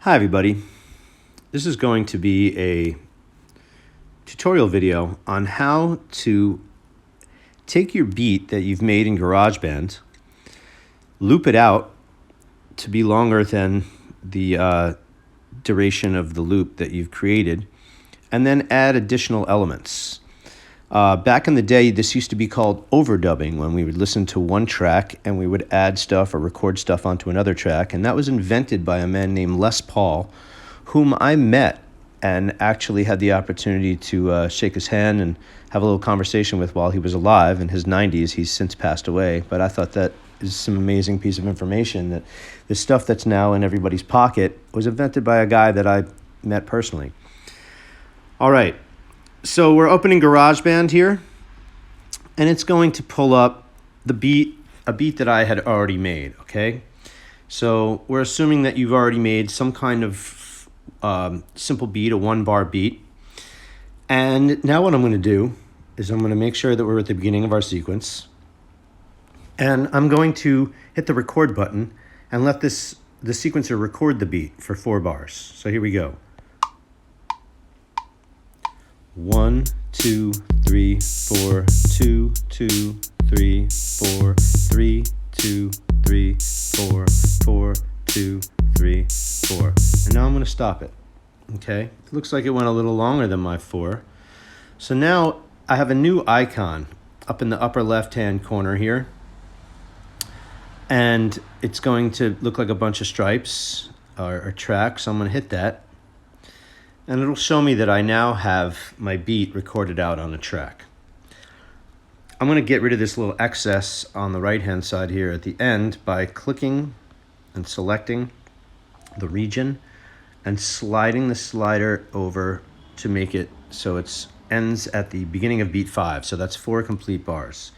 Hi everybody, this is going to be a tutorial video on how to take your beat that you've made in GarageBand, loop it out to be longer than the duration of the loop that you've created, and then add additional elements. Back in the day, this used to be called overdubbing, when we would listen to one track and we would add stuff or record stuff onto another track. And that was invented by a man named Les Paul, whom I met and actually had the opportunity to shake his hand and have a little conversation with while he was alive in his 90s. He's since passed away, but I thought that is some amazing piece of information, that the stuff that's now in everybody's pocket was invented by a guy that I met personally. All right. So we're opening GarageBand here, and it's going to pull up a beat that I had already made, okay? So we're assuming that you've already made some kind of simple beat, a 1-bar beat. And now what I'm going to do is I'm going to make sure that we're at the beginning of our sequence. And I'm going to hit the record button and let the sequencer record the beat for 4 bars. So here we go. 1, 2, 3, 4, 2, 2, 3, 4, 3, 2, 3, 4, 4, 2, 3, 4. And now I'm going to stop it. Okay? It looks like it went a little longer than my 4. So now I have a new icon up in the upper left-hand corner here. And it's going to look like a bunch of stripes or tracks. So I'm going to hit that. And it'll show me that I now have my beat recorded out on a track. I'm going to get rid of this little excess on the right-hand side here at the end by clicking and selecting the region and sliding the slider over to make it so it ends at the beginning of beat 5. So that's 4 complete bars.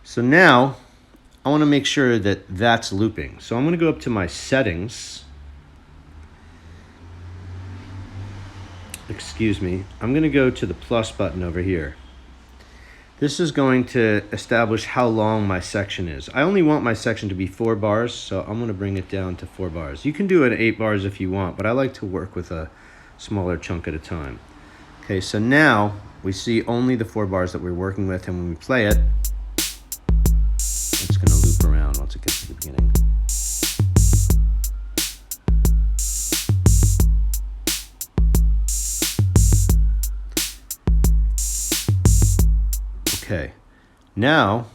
So now I want to make sure that that's looping. So I'm going to go up to my settings. I'm going to go to the plus button over here. This is going to establish how long my section is. I only want my section to be 4 bars, so I'm going to bring it down to 4 bars. You can do it at 8 bars if you want, but I like to work with a smaller chunk at a time. Okay, so now we see only the 4 bars that we're working with, and when we play it, it's going to loop around once it gets to the beginning. Okay, now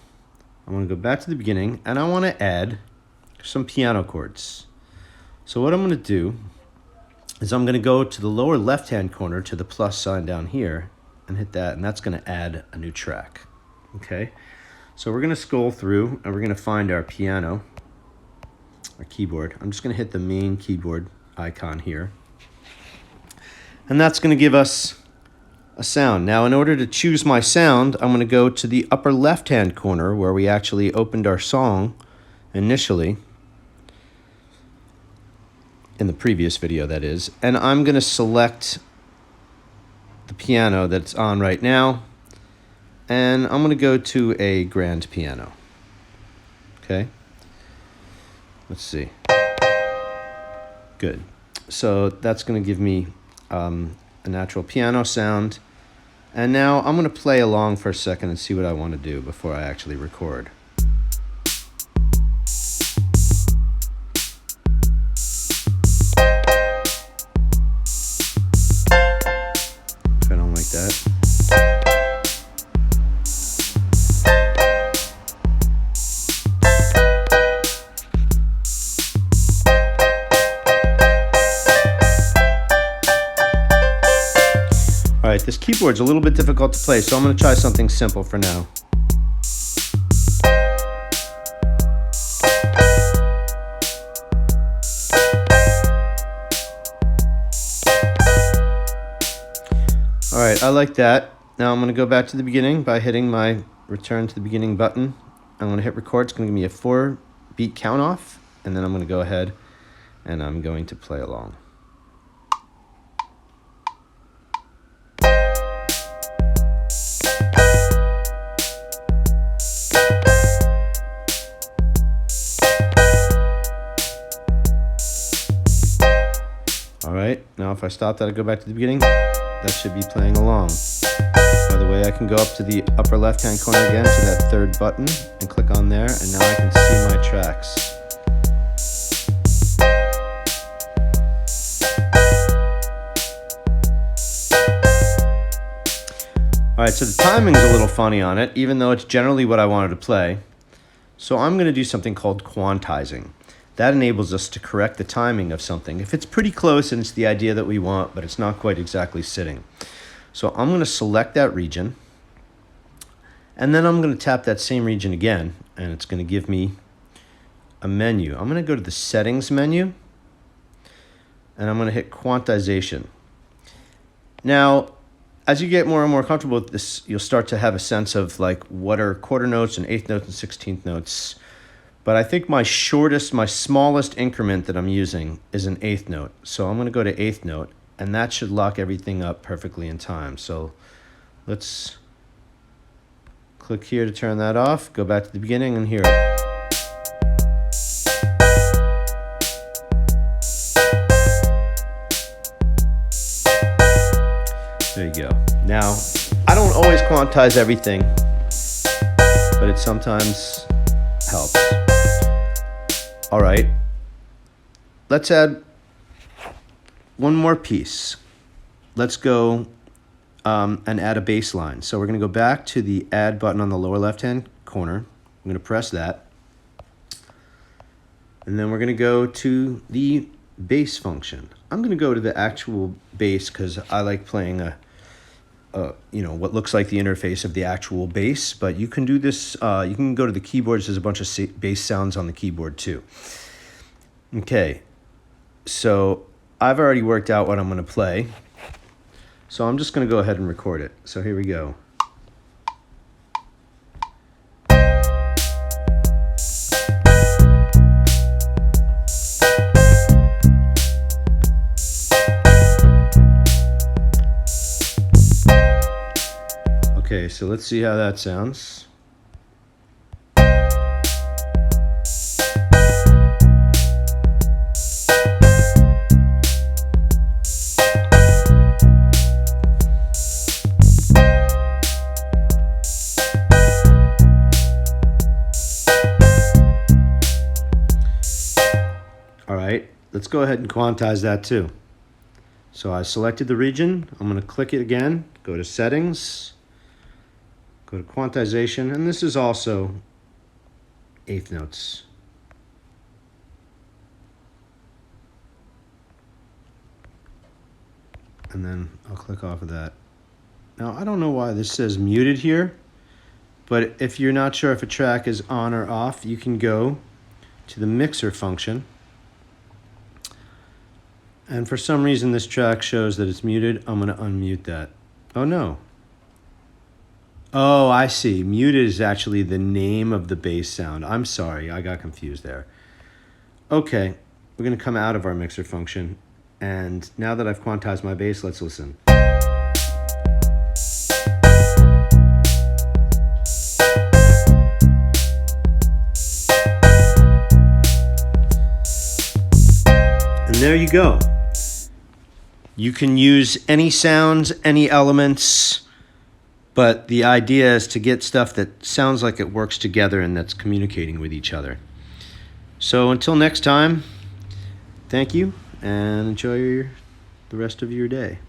I want to go back to the beginning and I want to add some piano chords. So what I'm going to do is I'm going to go to the lower left-hand corner to the plus sign down here and hit that, and that's going to add a new track. Okay, so we're going to scroll through and we're going to find our piano, our keyboard. I'm just going to hit the main keyboard icon here, and that's going to give us a sound. Now, in order to choose my sound, I'm going to go to the upper left-hand corner where we actually opened our song initially, in the previous video that is, and I'm going to select the piano that's on right now, and I'm going to go to a grand piano. Okay, let's see. Good. So that's going to give me a natural piano sound. And now I'm going to play along for a second and see what I want to do before I actually record. If I don't like that. All right, this keyboard's a little bit difficult to play, so I'm going to try something simple for now. All right, I like that. Now I'm going to go back to the beginning by hitting my return to the beginning button. I'm going to hit record. It's going to give me a 4-beat count off, and then I'm going to go ahead and I'm going to play along. All right, now if I stop that, I go back to the beginning, that should be playing along. By the way, I can go up to the upper left-hand corner again to that third button and click on there, and now I can see my tracks. All right, so the timing's a little funny on it, even though it's generally what I wanted to play. So I'm going to do something called quantizing. That enables us to correct the timing of something if it's pretty close and it's the idea that we want, but it's not quite exactly sitting. So I'm going to select that region, and then I'm going to tap that same region again, and it's going to give me a menu. I'm going to go to the Settings menu, and I'm going to hit Quantization. Now, as you get more and more comfortable with this, you'll start to have a sense of like what are quarter notes and eighth notes and 16th notes. But I think my smallest increment that I'm using is an eighth note. So I'm going to go to eighth note, and that should lock everything up perfectly in time. So let's click here to turn that off, go back to the beginning and hear it. There you go. Now, I don't always quantize everything, but it sometimes helps. All right, let's add one more piece. Let's go and add a bass line. So we're going to go back to the Add button on the lower left-hand corner. I'm going to press that. And then we're going to go to the bass function. I'm going to go to the actual bass because I like playing what looks like the interface of the actual bass, but you can do this, you can go to the keyboards. There's a bunch of bass sounds on the keyboard too. Okay, so I've already worked out what I'm going to play, so I'm just going to go ahead and record it. So here we go. Okay, so let's see how that sounds. All right, let's go ahead and quantize that too. So I selected the region. I'm going to click it again, go to Settings, go to Quantization, and this is also eighth notes. And then I'll click off of that. Now, I don't know why this says muted here, but if you're not sure if a track is on or off, you can go to the mixer function. And for some reason, this track shows that it's muted. I'm going to unmute that. Oh, no. Oh, I see. Muted is actually the name of the bass sound. I'm sorry. I got confused there. Okay. We're going to come out of our mixer function. And now that I've quantized my bass, let's listen. And there you go. You can use any sounds, any elements, but the idea is to get stuff that sounds like it works together and that's communicating with each other. So until next time, thank you and enjoy the rest of your day.